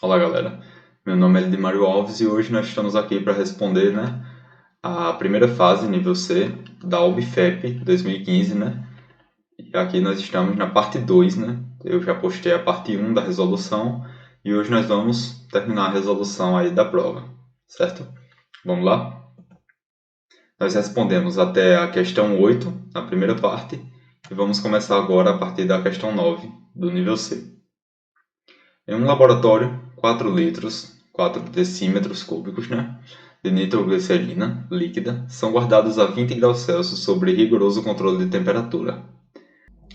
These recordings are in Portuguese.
Olá galera, meu nome é Lidimário Alves e hoje nós estamos aqui para responder a primeira fase, nível C, da OBFEP 2015, E aqui nós estamos na parte 2, Eu já postei a parte 1 da resolução e hoje nós vamos terminar a resolução aí da prova, certo? Vamos lá? Nós respondemos até a questão 8, na primeira parte, e vamos começar agora a partir da questão 9, do nível C. Em um laboratório, 4 litros, 4 decímetros cúbicos, de nitroglicerina líquida são guardados a 20 graus Celsius sob rigoroso controle de temperatura.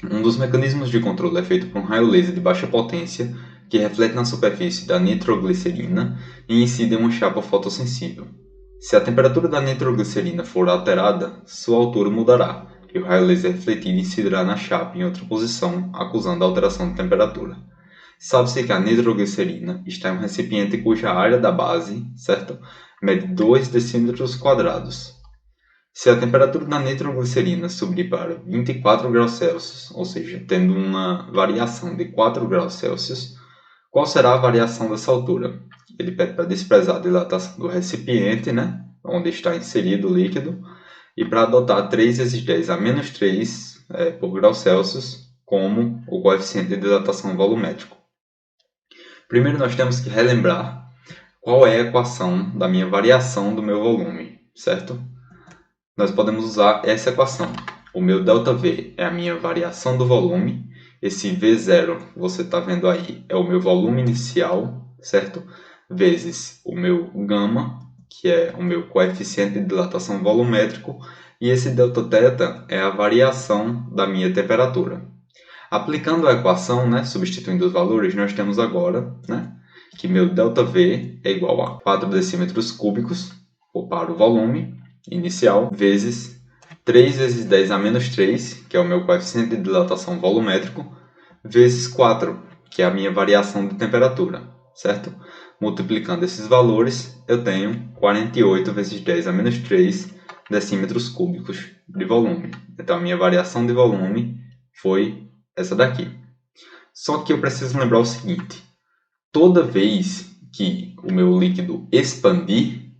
Um dos mecanismos de controle é feito por um raio laser de baixa potência que reflete na superfície da nitroglicerina e incide em uma chapa fotossensível. Se a temperatura da nitroglicerina for alterada, sua altura mudará, e o raio laser refletido incidirá na chapa em outra posição, acusando a alteração de temperatura. Sabe-se que a nitroglicerina está em um recipiente cuja área da base, certo, mede 2 decímetros quadrados. Se a temperatura da nitroglicerina subir para 24 graus Celsius, ou seja, tendo uma variação de 4 graus Celsius, qual será a variação dessa altura? Ele pede para desprezar a dilatação do recipiente, onde está inserido o líquido, e para adotar 3 vezes 10 a menos 3 por grau Celsius como o coeficiente de dilatação volumétrico. Primeiro nós temos que relembrar qual é a equação da minha variação do meu volume, certo? Nós podemos usar essa equação. O meu ΔV é a minha variação do volume. Esse V0, você está vendo aí, é o meu volume inicial, certo? Vezes o meu gama, que é o meu coeficiente de dilatação volumétrico. E esse Δθ é a variação da minha temperatura. Aplicando a equação, substituindo os valores, nós temos agora que meu ΔV é igual a 4 decímetros cúbicos para o volume inicial, vezes 3 vezes 10 a menos 3, que é o meu coeficiente de dilatação volumétrico, vezes 4, que é a minha variação de temperatura, certo? Multiplicando esses valores, eu tenho 48 vezes 10 a menos 3 decímetros cúbicos de volume. Então, a minha variação de volume foi essa daqui. Só que eu preciso lembrar o seguinte: toda vez que o meu líquido expandir,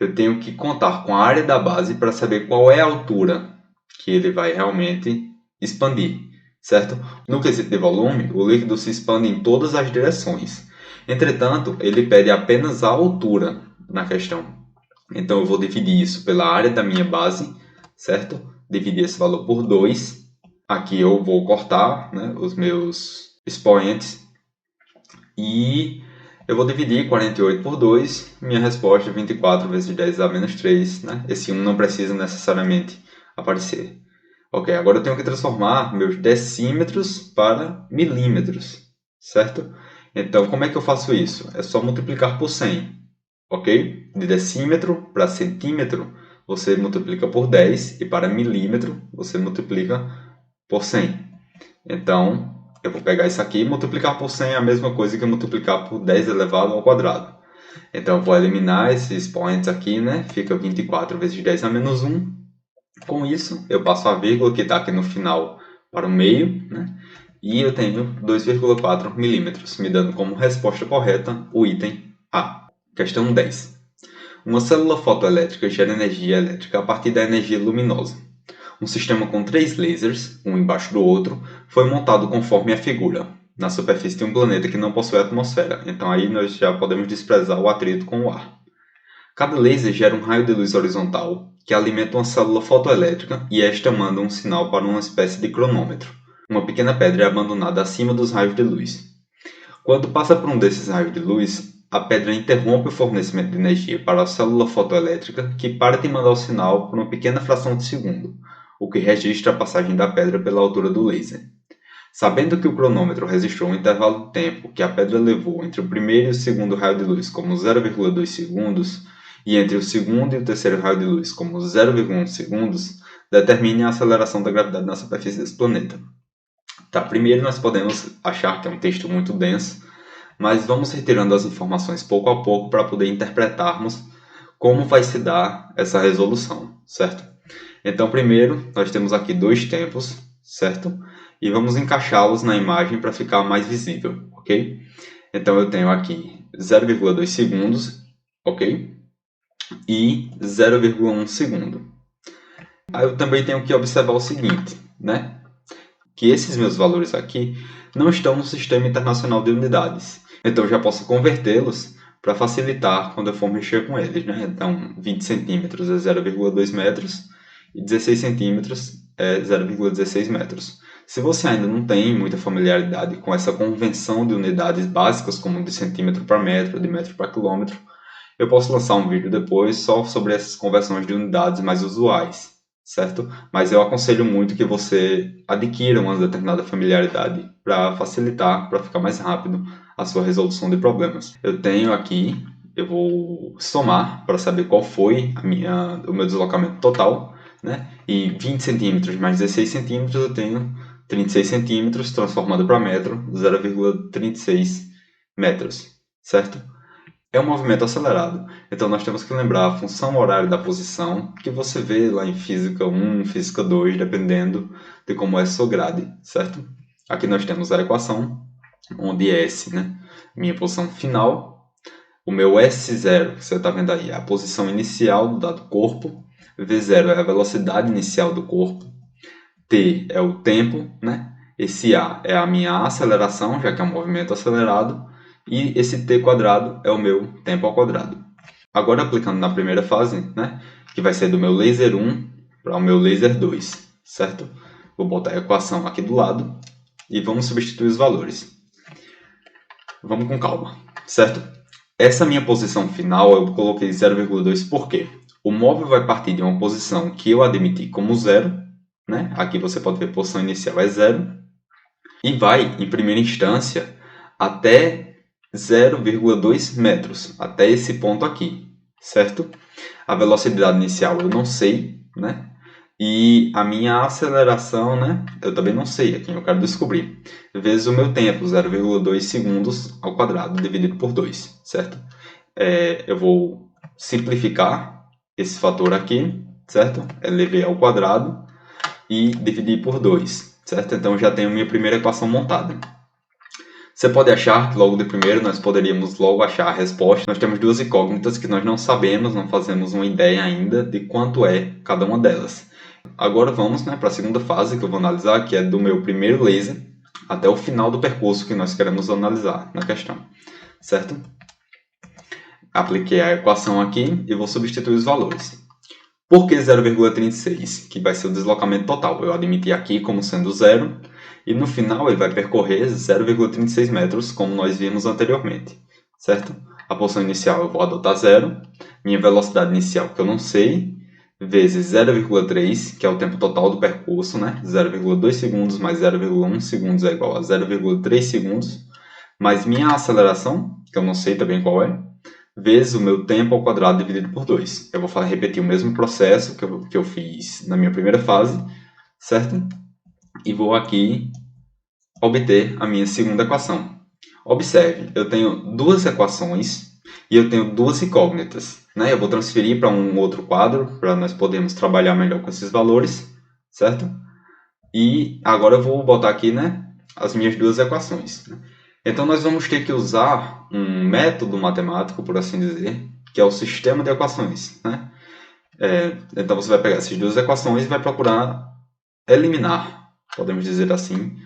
eu tenho que contar com a área da base para saber qual é a altura que ele vai realmente expandir, certo? No quesito de volume, o líquido se expande em todas as direções. Entretanto, ele pede apenas a altura na questão. Então, eu vou dividir isso pela área da minha base, certo? Dividir esse valor por 2. Aqui eu vou cortar os meus expoentes e eu vou dividir 48 por 2, minha resposta é 24 vezes 10 a menos 3, Esse 1 não precisa necessariamente aparecer. Ok, agora eu tenho que transformar meus decímetros para milímetros, certo? Então, como é que eu faço isso? É só multiplicar por 100, ok? De decímetro para centímetro, você multiplica por 10, e para milímetro, você multiplica por 100. Então, eu vou pegar isso aqui e multiplicar por 100 é a mesma coisa que multiplicar por 10 elevado ao quadrado. Então, eu vou eliminar esses expoentes aqui, Fica 24 vezes 10 a menos 1. Com isso, eu passo a vírgula que está aqui no final para o meio, E eu tenho 2,4 milímetros, me dando como resposta correta o item A. Questão 10. Uma célula fotoelétrica gera energia elétrica a partir da energia luminosa. Um sistema com 3 lasers, um embaixo do outro, foi montado conforme a figura, na superfície de um planeta que não possui atmosfera. Então aí nós já podemos desprezar o atrito com o ar. Cada laser gera um raio de luz horizontal que alimenta uma célula fotoelétrica e esta manda um sinal para uma espécie de cronômetro. Uma pequena pedra é abandonada acima dos raios de luz. Quando passa por um desses raios de luz, a pedra interrompe o fornecimento de energia para a célula fotoelétrica, que para de mandar o sinal por uma pequena fração de segundo, o que registra a passagem da pedra pela altura do laser. Sabendo que o cronômetro registrou um intervalo de tempo que a pedra levou entre o primeiro e o segundo raio de luz como 0,2 segundos, e entre o segundo e o terceiro raio de luz como 0,1 segundos, determine a aceleração da gravidade na superfície desse planeta. Tá, primeiro nós podemos achar que é um texto muito denso, mas vamos retirando as informações pouco a pouco para poder interpretarmos como vai se dar essa resolução, certo? Então, primeiro, nós temos aqui dois tempos, certo? E vamos encaixá-los na imagem para ficar mais visível, ok? Então eu tenho aqui 0,2 segundos, ok? E 0,1 segundo. Aí eu também tenho que observar o seguinte, né? Que esses meus valores aqui não estão no Sistema Internacional de Unidades. Então eu já posso convertê-los para facilitar quando eu for mexer com eles, né? Então 20 centímetros é 0,2 metros e 16 centímetros é 0,16 metros. Se você ainda não tem muita familiaridade com essa convenção de unidades básicas, como de centímetro para metro, de metro para quilômetro, eu posso lançar um vídeo depois só sobre essas conversões de unidades mais usuais, certo? Mas eu aconselho muito que você adquira uma determinada familiaridade para facilitar, para ficar mais rápido a sua resolução de problemas. Eu tenho aqui, eu vou somar para saber qual foi o meu deslocamento total, né? E 20 centímetros mais 16 centímetros eu tenho 36 centímetros transformado para metro, 0,36 metros, certo? É um movimento acelerado, então nós temos que lembrar a função horária da posição, que você vê lá em Física 1, Física 2, dependendo de como é seu grade, certo? Aqui nós temos a equação, onde S, né, minha posição final, o meu S0, que você está vendo aí, é a posição inicial do dado corpo, V0 é a velocidade inicial do corpo, T é o tempo, né? Esse A é a minha aceleração, já que é um movimento acelerado, e esse t quadrado é o meu tempo ao quadrado. Agora aplicando na primeira fase, né, que vai ser do meu laser 1 para o meu laser 2, certo? Vou botar a equação aqui do lado e vamos substituir os valores. Vamos com calma, certo? Essa minha posição final eu coloquei 0,2 porque o móvel vai partir de uma posição que eu admiti como zero, né? Aqui você pode ver a posição inicial é zero, e vai, em primeira instância, até 0,2 metros, até esse ponto aqui, certo? A velocidade inicial eu não sei, né? E a minha aceleração, né? Eu também não sei, aqui eu quero descobrir. Vezes o meu tempo, 0,2 segundos ao quadrado, dividido por 2, certo? Eu vou simplificar esse fator aqui, certo? Elevei ao quadrado e dividir por 2, certo? Então já tenho minha primeira equação montada. Você pode achar que logo de primeiro nós poderíamos logo achar a resposta. Nós temos duas incógnitas que nós não sabemos, não fazemos uma ideia ainda de quanto é cada uma delas. Agora vamos, né, para a segunda fase que eu vou analisar, que é do meu primeiro laser até o final do percurso que nós queremos analisar na questão, certo? Apliquei a equação aqui e vou substituir os valores. Por que 0,36? Que vai ser o deslocamento total. Eu admiti aqui como sendo zero, e no final ele vai percorrer 0,36 metros, como nós vimos anteriormente, certo? A posição inicial eu vou adotar zero, minha velocidade inicial que eu não sei, vezes 0,3, que é o tempo total do percurso, né? 0,2 segundos mais 0,1 segundos é igual a 0,3 segundos, mais minha aceleração, que eu não sei também qual é, vezes o meu tempo ao quadrado dividido por 2. Eu vou repetir o mesmo processo que eu fiz na minha primeira fase, certo? E vou aqui obter a minha segunda equação. Observe, eu tenho duas equações e eu tenho duas incógnitas, né? Eu vou transferir para um outro quadro para nós podermos trabalhar melhor com esses valores, certo? E agora eu vou botar aqui, né, as minhas duas equações. Então nós vamos ter que usar um método matemático, por assim dizer, que é o sistema de equações, né? Então você vai pegar essas duas equações e vai procurar eliminar, podemos dizer assim,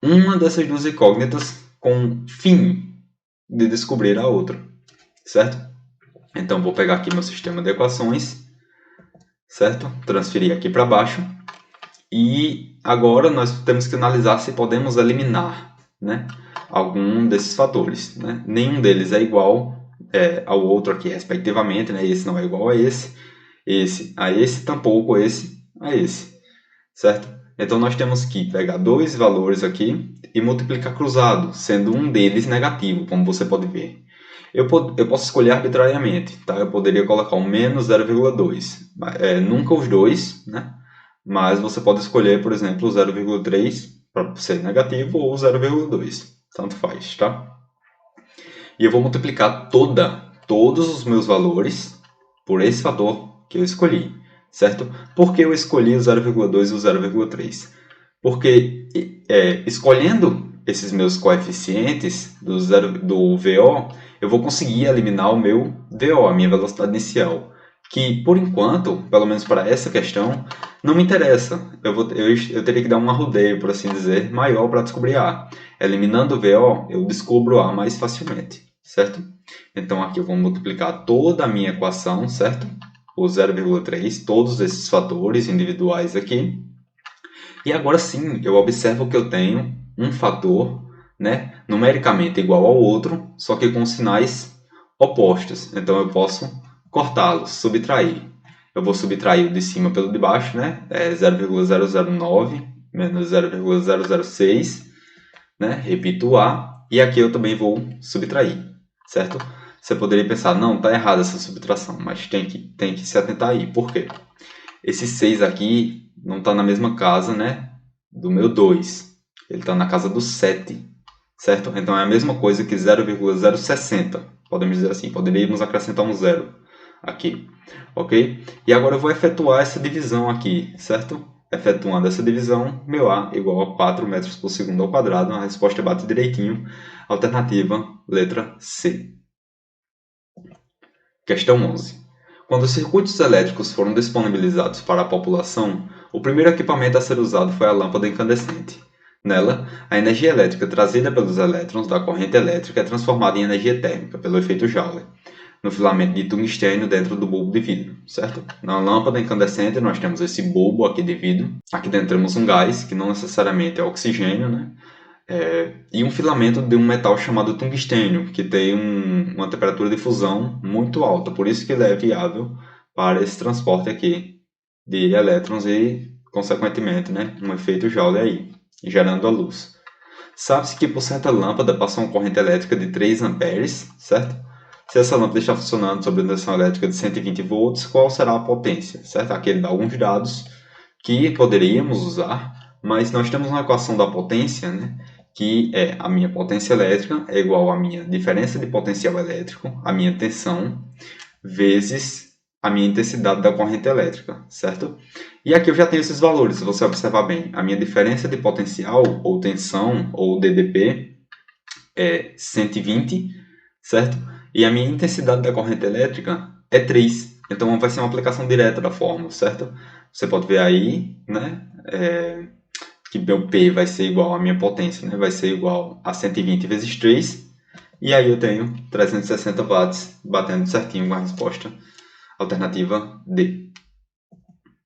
uma dessas duas incógnitas com fim de descobrir a outra, certo? Então vou pegar aqui meu sistema de equações, certo? Transferir aqui para baixo. E agora nós temos que analisar se podemos eliminar, né, algum desses fatores, né? Nenhum deles é igual ao outro aqui, respectivamente, né? Esse não é igual a esse a esse, tampouco esse a esse, certo? Então nós temos que pegar dois valores aqui e multiplicar cruzado, sendo um deles negativo, como você pode ver. Eu posso escolher arbitrariamente, tá? Eu poderia colocar um menos 0,2, nunca os dois, né? Mas você pode escolher, por exemplo, o 0,3 para ser negativo ou o 0,2, tanto faz, tá? E eu vou multiplicar todos os meus valores por esse fator que eu escolhi, certo? Por que eu escolhi o 0,2 e o 0,3? Porque escolhendo esses meus coeficientes do VO, eu vou conseguir eliminar o meu VO, a minha velocidade inicial. Que, por enquanto, pelo menos para essa questão, não me interessa. Eu teria que dar um arrodeio, por assim dizer, maior para descobrir A. Eliminando o VO, eu descubro A mais facilmente, certo? Então aqui eu vou multiplicar toda a minha equação, certo? O 0,3, todos esses fatores individuais aqui. E agora sim, eu observo que eu tenho um fator, né, numericamente igual ao outro, só que com sinais opostos. Então eu posso cortá-los, subtrair. Eu vou subtrair o de cima pelo de baixo, né? É 0,009 menos 0,006, né? Repito o A. E aqui eu também vou subtrair, certo? Você poderia pensar, não, está errada essa subtração, mas tem que se atentar aí. Por quê? Esse 6 aqui não está na mesma casa, né, do meu 2. Ele está na casa do 7, certo? Então é a mesma coisa que 0,060. Podemos dizer assim, poderíamos acrescentar um zero aqui, ok? E agora eu vou efetuar essa divisão aqui, certo? Efetuando essa divisão, meu A igual a 4 metros por segundo ao quadrado. A resposta bate direitinho. Alternativa, letra C. Questão 11. Quando os circuitos elétricos foram disponibilizados para a população, o primeiro equipamento a ser usado foi a lâmpada incandescente. Nela, a energia elétrica trazida pelos elétrons da corrente elétrica é transformada em energia térmica pelo efeito Joule, no filamento de tungstênio dentro do bulbo de vidro, certo? Na lâmpada incandescente nós temos esse bulbo aqui de vidro, aqui dentro temos um gás, que não necessariamente é oxigênio, né? E um filamento de um metal chamado tungstênio, que tem uma temperatura de fusão muito alta, por isso que ele é viável para esse transporte aqui de elétrons e, consequentemente, né, um efeito Joule aí, gerando a luz. Sabe-se que por certa lâmpada passa uma corrente elétrica de 3 amperes, certo? Se essa lâmpada está funcionando sob a tensão elétrica de 120 volts, qual será a potência, certo? Aqui ele dá alguns dados que poderíamos usar, mas nós temos uma equação da potência, né, que é a minha potência elétrica é igual à minha diferença de potencial elétrico, a minha tensão, vezes a minha intensidade da corrente elétrica, certo? E aqui eu já tenho esses valores, se você observar bem. A minha diferença de potencial, ou tensão, ou DDP, é 120, certo? E a minha intensidade da corrente elétrica é 3. Então vai ser uma aplicação direta da fórmula, certo? Você pode ver aí, né? Que meu P vai ser igual à minha potência, né? Vai ser igual a 120 vezes 3. E aí eu tenho 360 watts batendo certinho com a resposta. Alternativa D.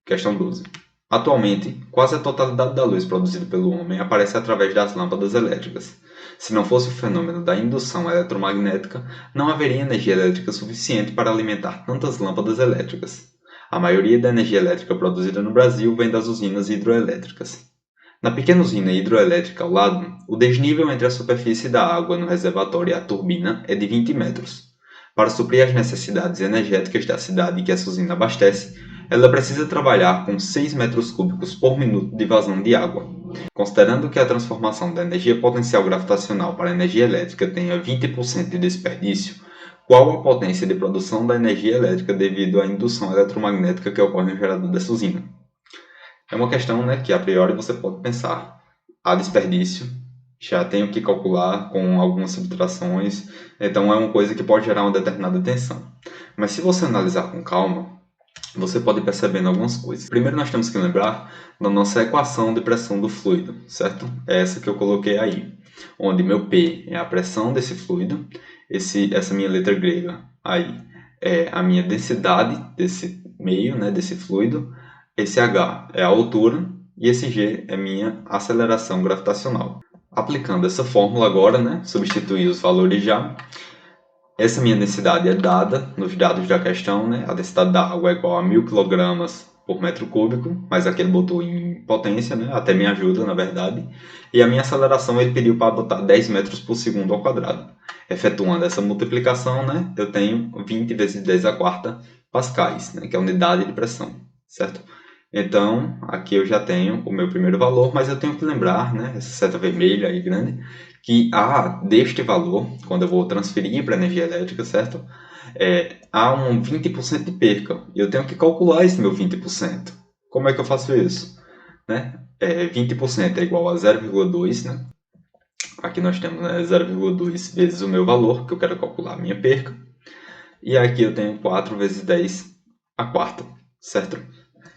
Questão 12. Atualmente, quase a totalidade da luz produzida pelo homem aparece através das lâmpadas elétricas. Se não fosse o fenômeno da indução eletromagnética, não haveria energia elétrica suficiente para alimentar tantas lâmpadas elétricas. A maioria da energia elétrica produzida no Brasil vem das usinas hidroelétricas. Na pequena usina hidroelétrica ao lado, o desnível entre a superfície da água no reservatório e a turbina é de 20 metros. Para suprir as necessidades energéticas da cidade que essa usina abastece, ela precisa trabalhar com 6 metros cúbicos por minuto de vazão de água. Considerando que a transformação da energia potencial gravitacional para energia elétrica tenha 20% de desperdício, qual a potência de produção da energia elétrica devido à indução eletromagnética que ocorre no gerador dessa usina? É uma questão, né, que a priori você pode pensar. Há desperdício, já tenho que calcular com algumas subtrações, então é uma coisa que pode gerar uma determinada tensão. Mas se você analisar com calma, você pode perceber algumas coisas. Primeiro nós temos que lembrar da nossa equação de pressão do fluido, certo? É essa que eu coloquei aí, onde meu P é a pressão desse fluido, essa minha letra grega aí é a minha densidade desse meio, né, desse fluido, esse H é a altura e esse G é minha aceleração gravitacional. Aplicando essa fórmula agora, né, substituir os valores já. Essa minha densidade é dada nos dados da questão, né? A densidade da água é igual a 1000 kg por metro cúbico, mas aqui ele botou em potência, né? Até me ajuda, na verdade. E a minha aceleração ele pediu para botar 10 metros por segundo ao quadrado. Efetuando essa multiplicação, né? Eu tenho 20 vezes 10 a quarta pascais, né? Que é a unidade de pressão, certo? Então, aqui eu já tenho o meu primeiro valor, mas eu tenho que lembrar, né? Essa seta vermelha aí grande, que deste valor, quando eu vou transferir para a energia elétrica, certo? Há um 20% de perca. E eu tenho que calcular esse meu 20%. Como é que eu faço isso? Né? 20% é igual a 0,2, né? Aqui nós temos, né, 0,2 vezes o meu valor, que eu quero calcular a minha perca. E aqui eu tenho 4 vezes 10 a quarta, certo?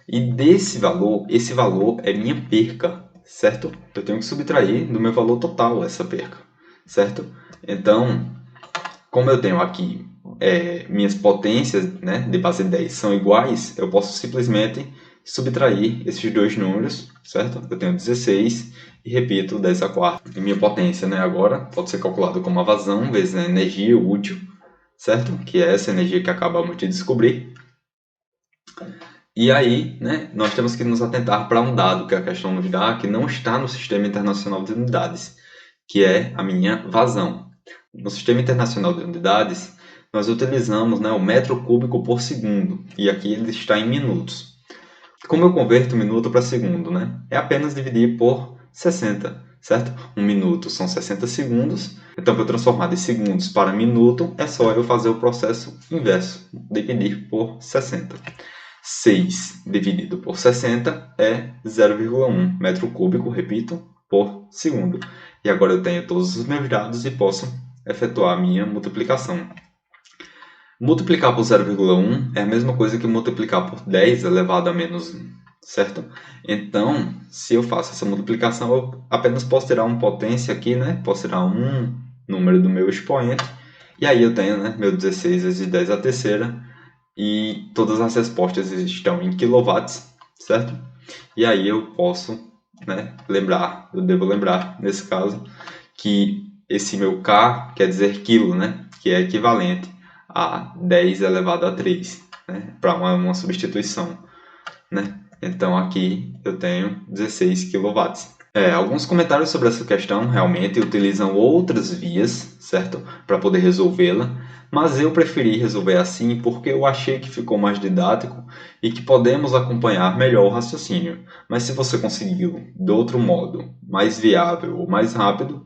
E desse valor, esse valor é minha perca, certo? Eu tenho que subtrair do meu valor total essa perca, certo? Então, como eu tenho aqui minhas potências, né, de base 10 são iguais, eu posso simplesmente subtrair esses dois números, certo? Eu tenho 16 e repito 10 a quarta. E minha potência, né, agora pode ser calculada como a vazão vezes a energia útil, certo? Que é essa energia que acabamos de descobrir. E aí, né, nós temos que nos atentar para um dado que a questão nos dá, que não está no Sistema Internacional de Unidades, que é a minha vazão. No Sistema Internacional de Unidades, nós utilizamos, né, o metro cúbico por segundo, e aqui ele está em minutos. Como eu converto minuto para segundo, né? É apenas dividir por 60, certo? Um minuto são 60 segundos, então para eu transformar de segundos para minuto, é só eu fazer o processo inverso, dividir por 60. 6 dividido por 60 é 0,1 metro cúbico, repito, por segundo. E agora eu tenho todos os meus dados e posso efetuar a minha multiplicação. Multiplicar por 0,1 é a mesma coisa que multiplicar por 10 elevado a menos 1, certo? Então, se eu faço essa multiplicação, eu apenas posso tirar uma potência aqui, né? Posso tirar um número do meu expoente, e aí eu tenho, né, meu 16 vezes 10 a terceira, e todas as respostas estão em quilowatts, certo? E aí eu posso, né, eu devo lembrar, nesse caso, que esse meu K quer dizer quilo, né? Que é equivalente a 10 elevado a 3, né? Para uma substituição, né? Então aqui eu tenho 16 quilowatts. Alguns comentários sobre essa questão realmente utilizam outras vias, certo? Para poder resolvê-la, mas eu preferi resolver assim porque eu achei que ficou mais didático e que podemos acompanhar melhor o raciocínio. Mas se você conseguiu de outro modo, mais viável ou mais rápido,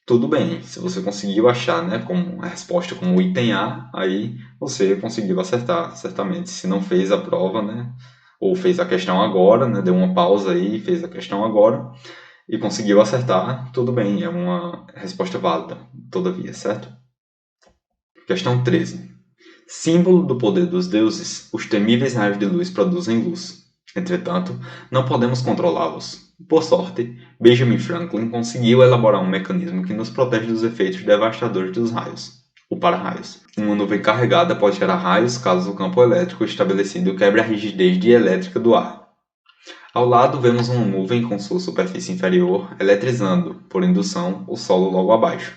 tudo bem. Se você conseguiu achar, né, como a resposta como o item A, aí você conseguiu acertar, certamente. Se não fez a prova, né, ou fez a questão agora, né, deu uma pausa aí e fez a questão agora e conseguiu acertar, tudo bem, é uma resposta válida, todavia, certo? Questão 13. Símbolo do poder dos deuses, os temíveis raios de luz produzem luz. Entretanto, não podemos controlá-los. Por sorte, Benjamin Franklin conseguiu elaborar um mecanismo que nos protege dos efeitos devastadores dos raios, o para-raios. Uma nuvem carregada pode gerar raios caso o campo elétrico estabelecido quebre a rigidez dielétrica do ar. Ao lado, vemos uma nuvem com sua superfície inferior eletrizando, por indução, o solo logo abaixo.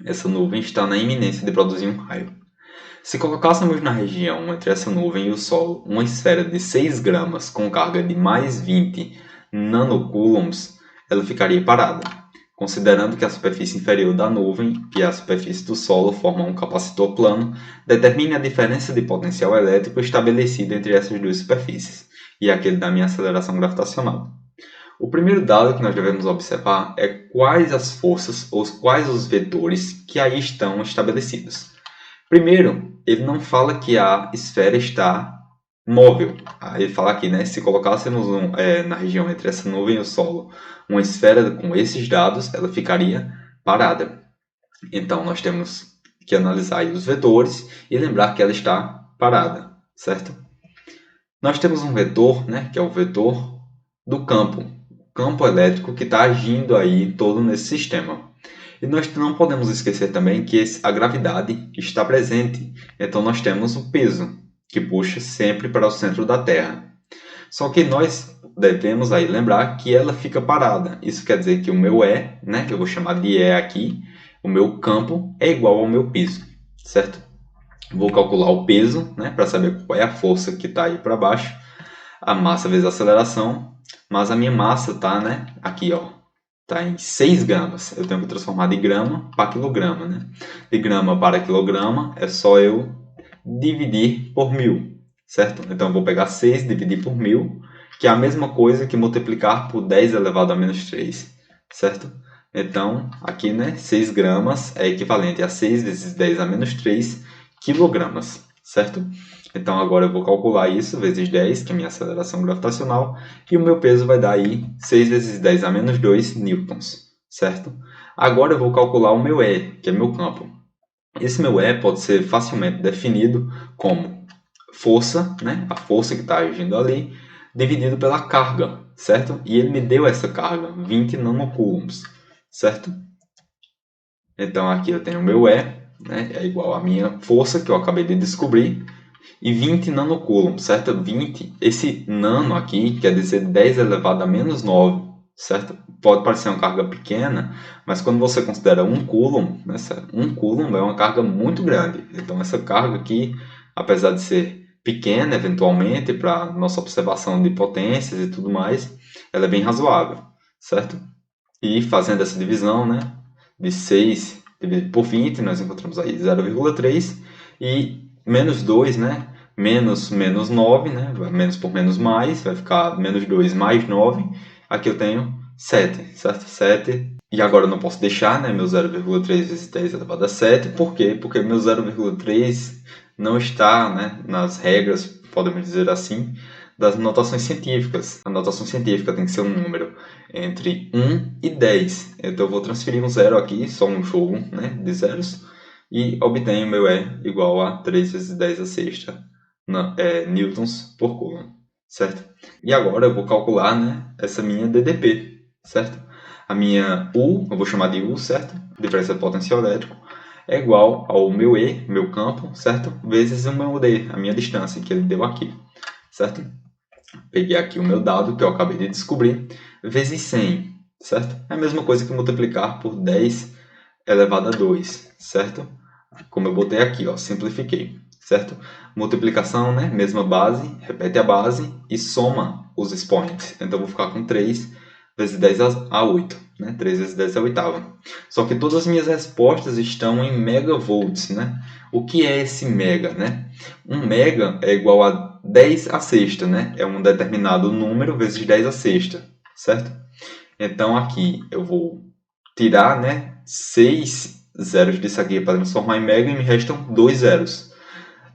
Essa nuvem está na iminência de produzir um raio. Se colocássemos na região entre essa nuvem e o solo uma esfera de 6 gramas com carga de mais 20 nanocoulombs, ela ficaria parada. Considerando que a superfície inferior da nuvem e a superfície do solo formam um capacitor plano, determine a diferença de potencial elétrico estabelecida entre essas duas superfícies, e aquele da minha aceleração gravitacional. O primeiro dado que nós devemos observar é quais as forças ou quais os vetores que aí estão estabelecidos. Primeiro, ele não fala que a esfera está móvel. Ele fala aqui, né? Se colocássemos na região entre essa nuvem e o solo uma esfera com esses dados, ela ficaria parada. Então, nós temos que analisar aí os vetores e lembrar que ela está parada, certo? Nós temos um vetor, né? Que é o vetor do campo elétrico que está agindo aí todo nesse sistema. E nós não podemos esquecer também que a gravidade está presente. Então nós temos o peso, que puxa sempre para o centro da Terra. Só que nós devemos aí lembrar que ela fica parada. Isso quer dizer que o meu E, né, que eu vou chamar de E aqui, o meu campo é igual ao meu peso, certo? Vou calcular o peso, né, para saber qual é a força que está aí para baixo. A massa vezes a aceleração. Mas a minha massa está, né, aqui, ó. Está em 6 gramas. Eu tenho que transformar de grama para quilograma, né? De grama para quilograma é só eu dividir por 1000, certo? Então eu vou pegar 6 e dividir por 1000, que é a mesma coisa que multiplicar por 10 elevado a menos 3, certo? Então, aqui, né, 6 gramas é equivalente a 6 vezes 10 a menos 3 quilogramas, certo? Então agora eu vou calcular isso vezes 10, que é a minha aceleração gravitacional, e o meu peso vai dar aí 6 vezes 10 a menos 2 newtons, certo? Agora eu vou calcular o meu E, que é meu campo. Esse meu E pode ser facilmente definido como força, né? A força que está agindo ali, dividido pela carga, certo? E ele me deu essa carga, 20 nanocoulombs, certo? Então aqui eu tenho o meu E, né? É igual à minha força, que eu acabei de descobrir, e 20 nanocoulombs, certo? 20, esse nano aqui quer dizer 10 elevado a menos 9, certo? Pode parecer uma carga pequena, mas quando você considera 1 coulomb, né, 1 coulomb é uma carga muito grande. Então essa carga aqui, apesar de ser pequena eventualmente para nossa observação de potências e tudo mais, ela é bem razoável, certo? E fazendo essa divisão, né, de 6 dividido por 20, nós encontramos aí 0,3 e menos 2, né, menos 9, né, menos por menos mais, vai ficar menos 2 mais 9. Aqui eu tenho 7, certo? 7. E agora eu não posso deixar, né, meu 0,3 vezes 10 elevado a 7. Por quê? Porque meu 0,3 não está, né, nas regras, podemos dizer assim, das notações científicas. A notação científica tem que ser um número entre 1 e 10. Então eu vou transferir um zero aqui, só um jogo, né, de zeros, e obtenho meu E igual a 3 vezes 10 a sexta newtons por coulomb, certo? E agora eu vou calcular, né, essa minha DDP, certo? A minha U, eu vou chamar de U, certo? Diferença de potencial elétrico, é igual ao meu E, meu campo, certo? Vezes o meu D, a minha distância que ele deu aqui, certo? Peguei aqui o meu dado que eu acabei de descobrir, vezes 100, certo? É a mesma coisa que multiplicar por 10 elevado a 2, certo? Como eu botei aqui, ó, simplifiquei, certo? Multiplicação, né? Mesma base, repete a base e soma os expoentes. Então, eu vou ficar com 3 vezes 10 a 8, né? 3 vezes 10 a oitava. Só que todas as minhas respostas estão em megavolts, né? O que é esse mega, né? 1 mega é igual a 10 a sexta, né? É um determinado número vezes 10 a sexta, certo? Então, aqui eu vou tirar, né, 6 zeros disso aqui para transformar em mega e me restam 2 zeros.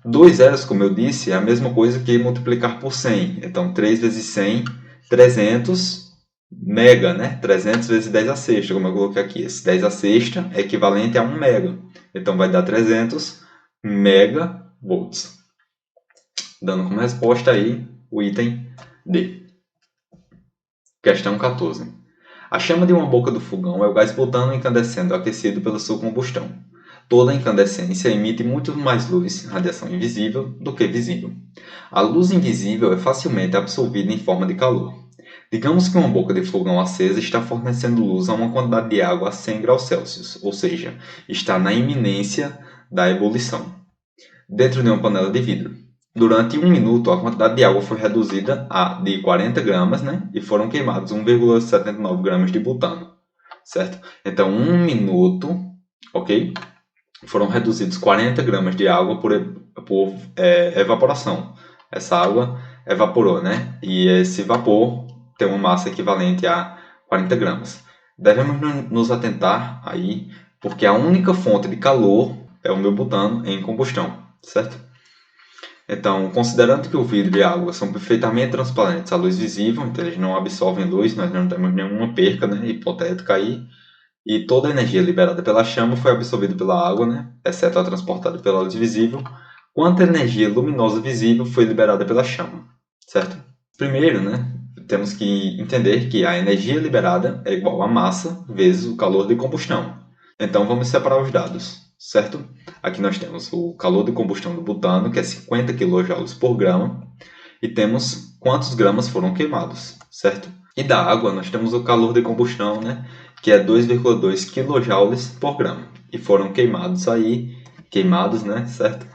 2 zeros, como eu disse, é a mesma coisa que multiplicar por 100. Então, 3 vezes 100, 300 mega, né? 300 vezes 10 a sexta, como eu coloquei aqui. Esse 10 a sexta é equivalente a 1 mega. Então, vai dar 300 megavolts. Dando como resposta aí o item D. Questão 14. A chama de uma boca do fogão é o gás butano incandescendo aquecido pela sua combustão. Toda incandescência emite muito mais luz, radiação invisível, do que visível. A luz invisível é facilmente absorvida em forma de calor. Digamos que uma boca de fogão acesa está fornecendo luz a uma quantidade de água a 100 graus Celsius, ou seja, está na iminência da ebulição, dentro de uma panela de vidro. Durante 1 minuto, a quantidade de água foi reduzida de 40 gramas, né? E foram queimados 1,79 gramas de butano, certo? Então, 1 minuto, ok? Foram reduzidos 40 gramas de água por evaporação. Essa água evaporou, né? E esse vapor tem uma massa equivalente a 40 gramas. Devemos nos atentar aí, porque a única fonte de calor é o meu butano em combustão, certo? Então, considerando que o vidro e a água são perfeitamente transparentes à luz visível, então eles não absorvem luz, nós não temos nenhuma perca, né, hipotética aí, e toda a energia liberada pela chama foi absorvida pela água, né, exceto a transportada pela luz visível, quanta energia luminosa visível foi liberada pela chama, certo? Primeiro, né, temos que entender que a energia liberada é igual a massa vezes o calor de combustão. Então, vamos separar os dados, certo? Aqui nós temos o calor de combustão do butano, que é 50 kJ por grama, e temos quantos gramas foram queimados, certo? E da água nós temos o calor de combustão, né, que é 2,2 kJ por grama, e foram queimados, né, certo?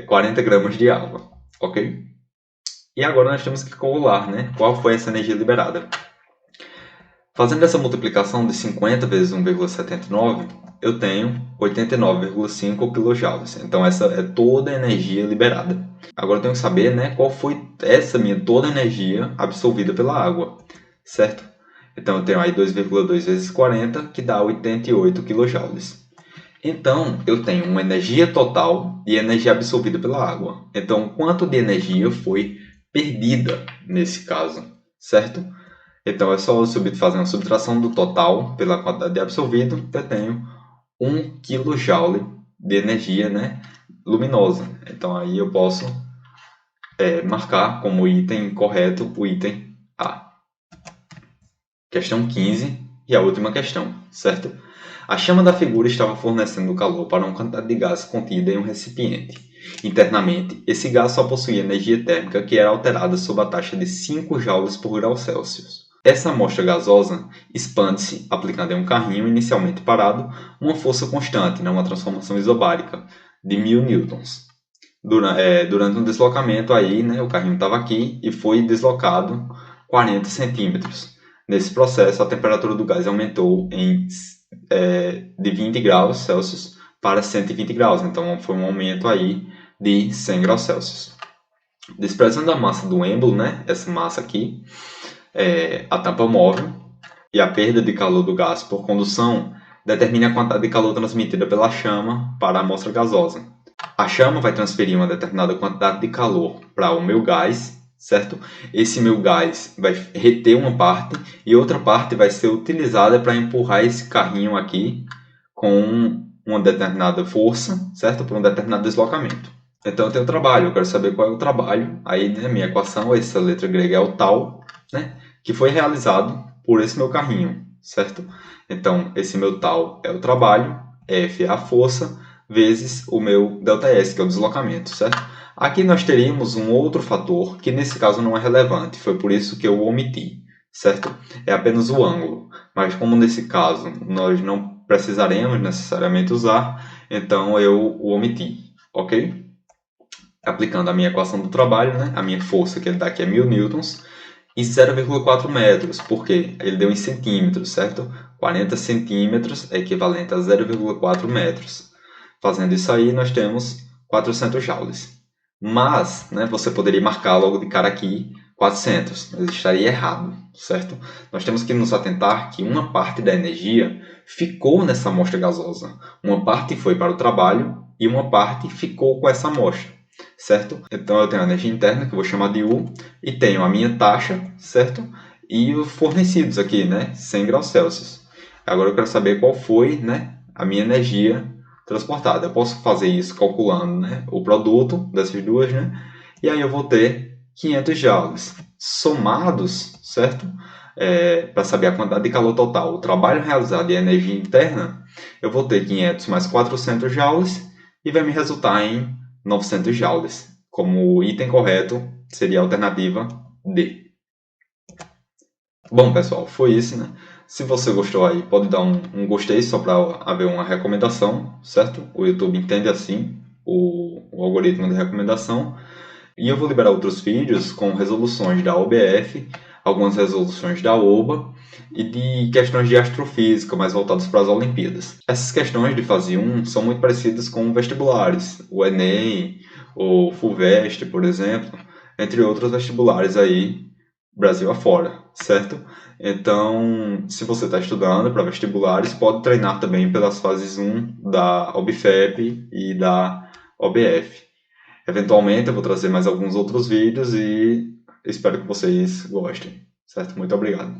40 gramas de água, ok? E agora nós temos que calcular, né, qual foi essa energia liberada. Fazendo essa multiplicação de 50 vezes 1,79, eu tenho 89,5 kJ. Então, essa é toda a energia liberada. Agora, eu tenho que saber, né, qual foi essa minha toda a energia absorvida pela água, certo? Então, eu tenho aí 2,2 vezes 40, que dá 88 kJ. Então, eu tenho uma energia total e energia absorvida pela água. Então, quanto de energia foi perdida nesse caso, certo? Então é só fazer uma subtração do total pela quantidade de absorvido, eu tenho 1 kJ de energia, né, luminosa. Então aí eu posso marcar como item correto o item A. Questão 15 e a última questão, certo? A chama da figura estava fornecendo calor para uma quantidade de gás contida em um recipiente. Internamente, esse gás só possuía energia térmica que era alterada sob a taxa de 5 joules por grau Celsius. Essa amostra gasosa expande-se, aplicando em um carrinho inicialmente parado, uma força constante, uma transformação isobárica, de 1000 newtons. Durante um deslocamento, aí, né, o carrinho estava aqui e foi deslocado 40 centímetros. Nesse processo, a temperatura do gás aumentou de 20 graus Celsius para 120 graus. Então, foi um aumento aí de 100 graus Celsius. Desprezando a massa do êmbolo, né, essa massa aqui, a tampa móvel e a perda de calor do gás por condução, determine a quantidade de calor transmitida pela chama para a amostra gasosa. A chama vai transferir uma determinada quantidade de calor para o meu gás, certo? Esse meu gás vai reter uma parte e outra parte vai ser utilizada para empurrar esse carrinho aqui com uma determinada força, certo? Por um determinado deslocamento. Então eu tenho o trabalho, eu quero saber qual é o trabalho. Aí, né, minha equação, essa letra grega é o tal, né? Que foi realizado por esse meu carrinho, certo? Então, esse meu tal é o trabalho, F é a força, vezes o meu ΔS, que é o deslocamento, certo? Aqui nós teríamos um outro fator, que nesse caso não é relevante, foi por isso que eu omiti, certo? É apenas o ângulo, mas como nesse caso nós não precisaremos necessariamente usar, então eu o omiti, ok? Aplicando a minha equação do trabalho, né? A minha força, que ele dá aqui é 1000 newtons, e 0,4 metros, porque ele deu em centímetros, certo? 40 centímetros é equivalente a 0,4 metros. Fazendo isso aí, nós temos 400 joules. Mas, né, você poderia marcar logo de cara aqui 400, mas estaria errado, certo? Nós temos que nos atentar que uma parte da energia ficou nessa amostra gasosa. Uma parte foi para o trabalho e uma parte ficou com essa amostra, certo? Então eu tenho a energia interna, que eu vou chamar de U, e tenho a minha taxa, certo? E os fornecidos aqui, né? 100 graus Celsius. Agora eu quero saber qual foi, né, a minha energia transportada. Eu posso fazer isso calculando, né, o produto dessas duas, né? E aí eu vou ter 500 joules somados, certo? Para saber a quantidade de calor total, o trabalho realizado e a energia interna, eu vou ter 500 mais 400 joules e vai me resultar em 900 joules. Como o item correto seria a alternativa D. Bom, pessoal, foi isso, né? Se você gostou aí, pode dar um gostei só para haver uma recomendação, certo? O YouTube entende assim o algoritmo de recomendação. E eu vou liberar outros vídeos com resoluções da OBF, algumas resoluções da OBA e de questões de astrofísica mais voltadas para as Olimpíadas. Essas questões de fase 1 são muito parecidas com vestibulares, o Enem, o FUVEST, por exemplo, entre outros vestibulares aí, Brasil afora, certo? Então, se você está estudando para vestibulares, pode treinar também pelas fases 1 da OBFEP e da OBF. Eventualmente eu vou trazer mais alguns outros vídeos e espero que vocês gostem, certo? Muito obrigado.